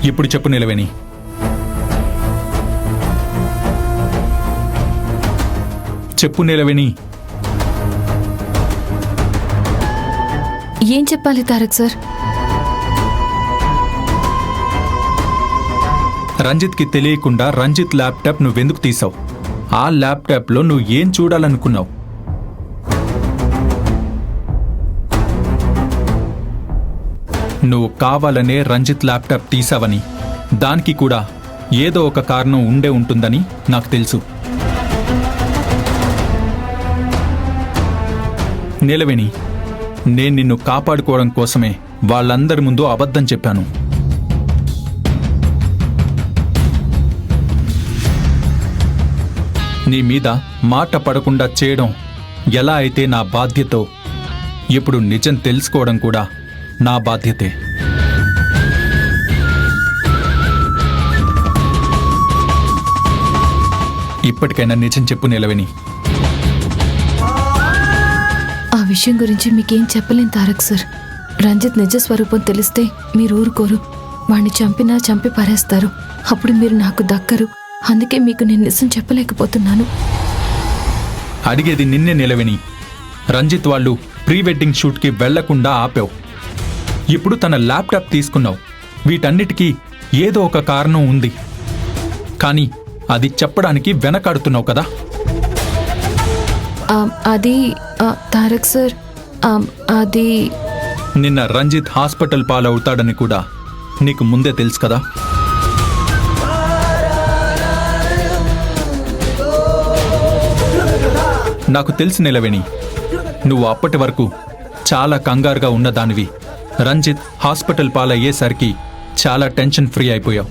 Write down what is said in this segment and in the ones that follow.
ఇప్పుడు చెప్పు నీలవేణి. చెప్పు నీలవేణి. ఏం చెప్పాలి తారక్ సార్? రంజిత్కి తెలియకుండా రంజిత్ ల్యాప్టాప్ నువ్వెందుకు తీసావు? ఆ ల్యాప్టాప్లో నువ్వు ఏం చూడాలనుకున్నావు? నువ్వు కావాలనే రంజిత్ ల్యాప్టాప్ తీసావని, దానికి కూడా ఏదో ఒక కారణం ఉండే ఉంటుందని నాకు తెలుసు. నీలవేణి, నేను నిన్ను కాపాడుకోవడం కోసమే వాళ్ళందరి ముందు అబద్ధం చెప్పాను. నీ మీద మాట పడకుండా చేయడం ఎలా అయితే నా బాధ్యతో, ఇప్పుడు నిజం తెలుసుకోవడం కూడా నా బాధ్యతే. ఇప్పటికైనా నిజం చెప్పు నీలవేణి. ఆ విషయం గురించి మీకేం చెప్పలేను తారక్ సార్. రంజిత్ నిజ స్వరూపం తెలిస్తే మీరు ఊరుకోరు. వాణ్ణి చంపినా చంపి పారేస్తారు. అప్పుడు మీరు నాకు దక్కరు. అందుకే మీకు నేను నిజం చెప్పలేకపోతున్నాను. అడిగేది నిన్నే నీలవేణి. రంజిత్ వాళ్ళు ప్రీ వెడ్డింగ్ షూట్కి వెళ్లకుండా ఆపావు. ఇప్పుడు తన ల్యాప్టాప్ తీసుకున్నావు. వీటన్నిటికీ ఏదో ఒక కారణం ఉంది, కానీ అది చెప్పడానికి వెనకాడుతున్నావు కదా. అది తారక్ సార్, అది నిన్న రంజిత్ హాస్పిటల్ పాలవుతాడని కూడా నీకు ముందే తెలుసు కదా. నాకు తెలిసి నీలవేణి, నువ్వు అప్పటి వరకు చాలా కంగారుగా ఉన్నదానివి. రంజిత్ హాస్పిటల్ పాలయ్యేసరికి చాలా టెన్షన్ ఫ్రీ అయిపోయావు.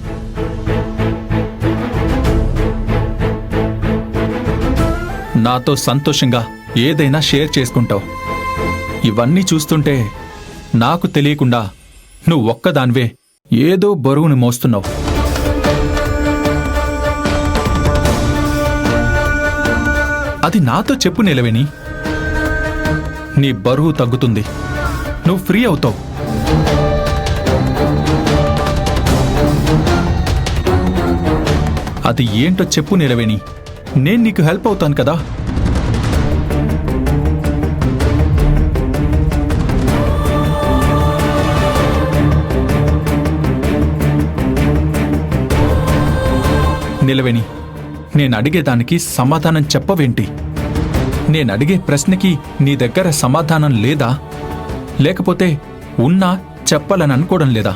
నాతో సంతోషంగా ఏదైనా షేర్ చేసుకుంటావు. ఇవన్నీ చూస్తుంటే నాకు తెలియకుండా నువ్వు ఒక్కదానివే ఏదో బరువును మోస్తున్నావు. అది నాతో చెప్పు నీలవేణి. నీ బరువు తగ్గుతుంది, నువ్వు ఫ్రీ అవుతావు. అది ఏంటో చెప్పు నీలవేణి. నేను నీకు హెల్ప్ అవుతాను కదా. నీలవేణి, నేను అడిగేదానికి సమాధానం చెప్పవేంటి? నేను అడిగే ప్రశ్నకి నీ దగ్గర సమాధానం లేదా? లేకపోతే ఉన్నా చెప్పాలని అనుకోవడం లేదా?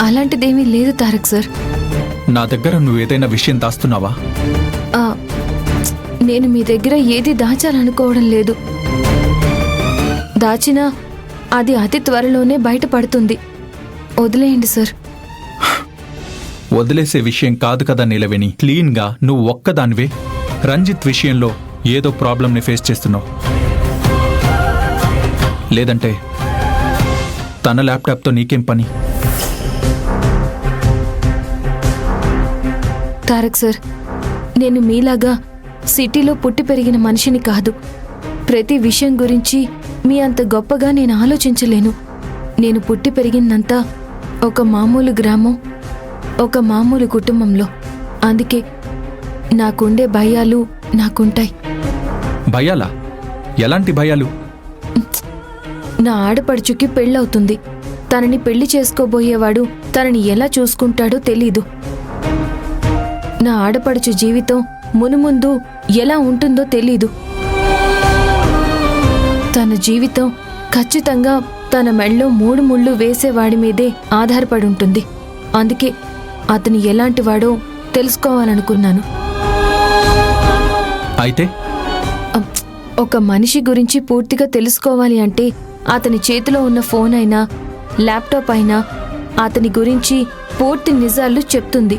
అలాంటిదేమీ లేదు తారక్ సార్. నా దగ్గర నువ్వేదైనా విషయం దాస్తున్నావా? నేను మీ దగ్గర ఏది దాచాలనుకోవడం లేదు. దాచినా అది అతి త్వరలోనే బయటపడుతుంది. వదిలేయండి సార్. వదిలేసే విషయం కాదు కదా నీలవేణి. క్లీన్గా నువ్వు ఒక్కదానివే రంజిత్ విషయంలో ఏదో ప్రాబ్లంని ఫేస్ చేస్తున్నావు. లేదంటే తన ల్యాప్టాప్తో నీకేం పని? తారక్ సార్, నేను మీలాగా సిటీలో పుట్టి పెరిగిన మనిషిని కాదు. ప్రతి విషయం గురించి మీ అంత గొప్పగా నేను ఆలోచించలేను. నేను పుట్టి పెరిగిందంతా ఒక మామూలు గ్రామం, ఒక మామూలు కుటుంబంలో. అందుకే నాకుండే భయాలు నాకుంటాయి. భయాలా? ఎలాంటి భయాలు? నా ఆడపడుచుకి పెళ్ళవుతుంది. తనని పెళ్లి చేసుకోబోయేవాడు తనని ఎలా చూసుకుంటాడో తెలీదు. నా ఆడపడుచు జీవితం మునుముందు ఎలా ఉంటుందో తెలీదు. తన జీవితం ఖచ్చితంగా తన మెళ్ళో 3 ముళ్ళు వేసేవాడి మీదే ఆధారపడి ఉంటుంది. అందుకే అతను ఎలాంటివాడో తెలుసుకోవాలనుకున్నాను. అయితే ఒక మనిషి గురించి పూర్తిగా తెలుసుకోవాలి అంటే అతని చేతిలో ఉన్న ఫోన్ అయినా ల్యాప్టాప్ అయినా అతని గురించి పూర్తి నిజాలు చెప్తుంది.